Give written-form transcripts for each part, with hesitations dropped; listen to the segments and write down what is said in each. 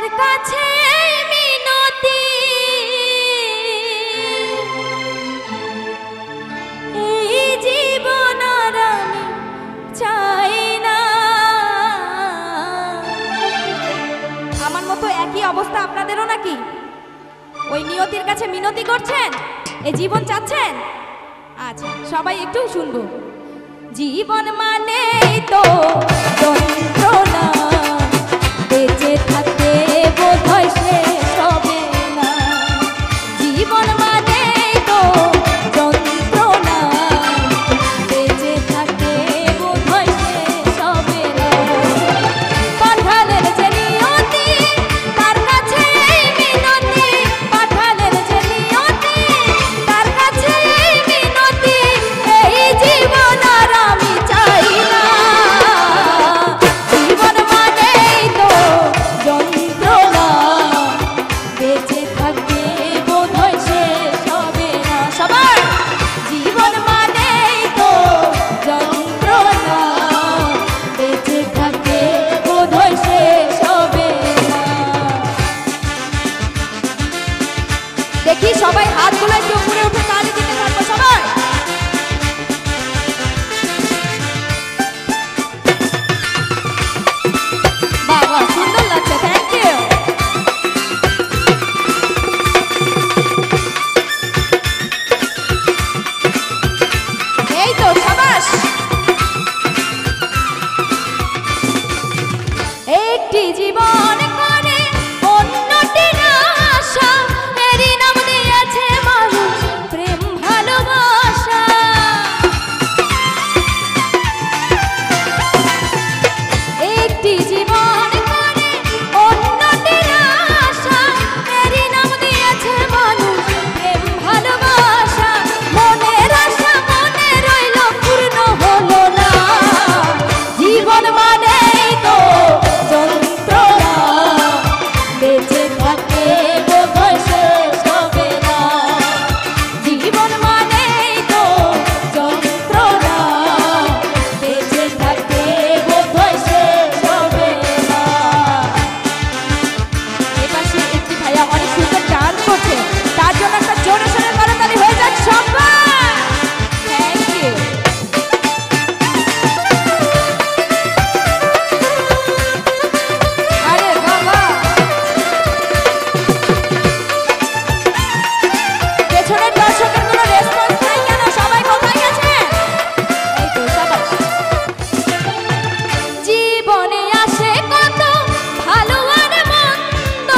তার কাছে মিনতি এই জীবন আর আমি চাই না। আমার মতো একই অবস্থা আপনাদেরও নাকি? ওই নিয়তির কাছে মিনতি করছেন, এই জীবন চাচ্ছেন? আচ্ছা সবাই একটু শুনবো। জীবন মানে তো যন্ত্রণা, বেঁচে থাকতে বোধহয় শেষ হবে না। জীবন মানে তো যন্ত্রণা, বেঁচে থাকতে বোধহয় শেষ হবে না। পাঠালের যে নিয়তি তার কাছে মিনতি, পাঠালের যে নিয়তি তার কাছে মিনতি এই জীবন আর আমি চাই না। জীবন মানেই তো যন্ত্রণা, বেঁচে থাকতে বোধহয় শেষ হবে না। সবার জীবন মানেই তো যন্ত্রণা, বেঁচে থাকতে বোধহয় শেষ হবে না। দেখি সবাই হাতগুলো একটু উপরে উঠে তালি দিতে থাকবো সবাই। বাবা সুন্দর লাগছে, থ্যাংক ইউ। এই তো সাবাস। একটি জীবন করে অন্যটির আশা, এরই নাম দিয়েছে মানুষ প্রেম ভালোবাসা। একটি জীবন করে অন্যটির আশা, এরই নাম দিয়েছে মানুষ প্রেম ভালোবাসা। মনের আশা মনে রইল পূর্ণ হলো না। জীবন মানেই তো যন্ত্রণা, বেঁচে থাকতে বোধহয় শেষ হবে না। জীবন মানেই তো যন্ত্রণা, বেঁচে থাকতে বোধহয় শেষ হবে না। এপাশে একটি ভাইয়া অনেক সুন্দর ডান্স করছে, তার জন্য একটা জোরে সোরে করতালি হয়ে যাক সবাই। Thank you. আরে বাবা, পেছনের দর্শকের কোনো রেসপন্স নাই কেন? সবাই কোথায় গেছে? এই তো সাবাস। জীবনে আসে কত ভালো আর মন্দ,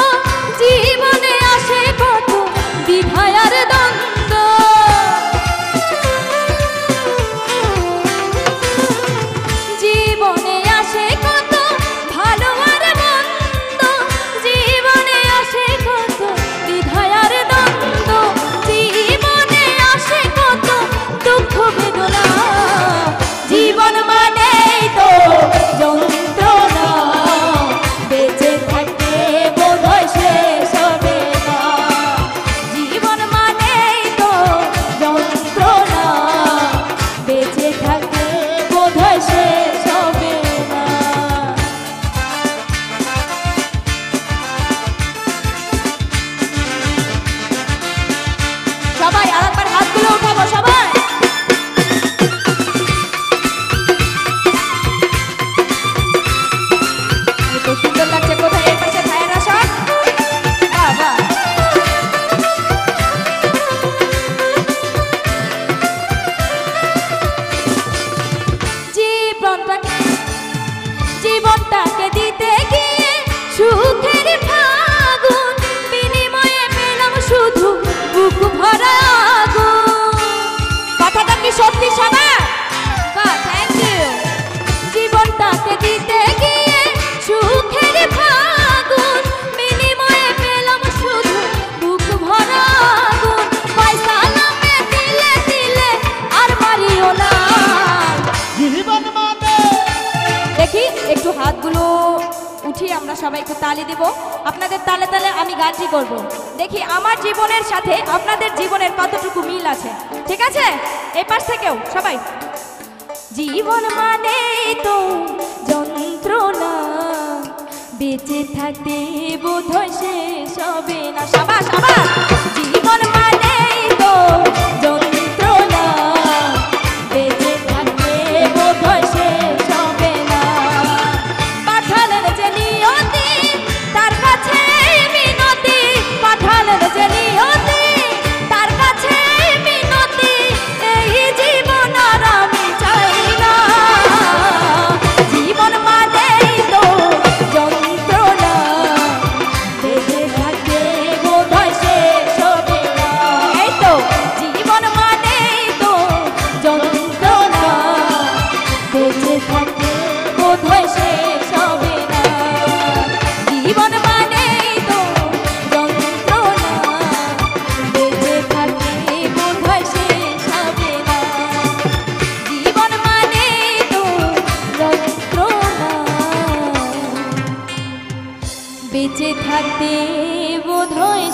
জীবনে আসে কত দ্বিধা আর দ্বন্দ্ব। জীবনে আসে কত ভালো আর মন্দ, জীবনে আসে কত দ্বিধা আর দ্বন্দ্ব। জীবনে আসে কত দুঃখ বেদনা। জীবন মানেই তো যন্ত্রণা, বেঁচে থাকতে বোধহয় শেষ হবে না। জীবন মানেই তো যন্ত্রণা, বেঁচে থাকতে বোধহয় শেষ হবে না। সবাই আরেকবার হাতগুলো উঠাবো সবাই। এই তো সুন্দর লাগছে। কোথায় এর পাশে ভাইয়েরা সব? বাবা জীবনটাকে দিতে গিয়ে সুখের ফাগুন, বিনিময়ে পেলাম শুধু বুক ভরা আগুন। কথাটা কি সত্যি সবার? বাহ, থ্যাংক ইউ। জীবনটাকে দিতে গিয়ে সুখের ফাগুন, বিনিময়ে পেলাম শুধু বুক ভরা আগুন। পয়সা নামে দিলে দিলে আর মারিও না। জীবন মানে দেখি একটু হাতগুলো উঠিয়ে আমরা সবাই একটু তালি দেব। আপনাদের তালে তালে আমি গানটি করব। দেখি আমার জীবনের সাথে আপনাদের জীবনের কতটুকু মিল আছে। ঠিক আছে? এই পাশ থেকেও সবাই। জীবন মানে তো যন্ত্রণা, বেঁচে থাকতে বোধহয় শেষ হবে না। সাবাস সাবাস। জীবন মানেই তো যন্ত্রণা, বেঁচে থাকতে বোধহয় শেষ হবে না। পাঠালেন যে নিয়তি তার কাছে মিনতি, পাঠালেন যে নিয়তি তার কাছে মিনতি, এই জীবন আর আমি চাই না। জীবন মানেই তো যন্ত্রণা, বেঁচে থাকতে বোধহয় শেষ হবে না। এই তো জীবন মানেই তো যন্ত্রণা, বেঁচে থাকতে বোধহয় শেষ হবে না। জীবন মানেই তো যন্ত্রণা, বেঁচে থাকতে বোধহয় শেষ হবে না। জীবন মানেই তো যন্ত্রণা, বেঁচে থাকতে বোধহয়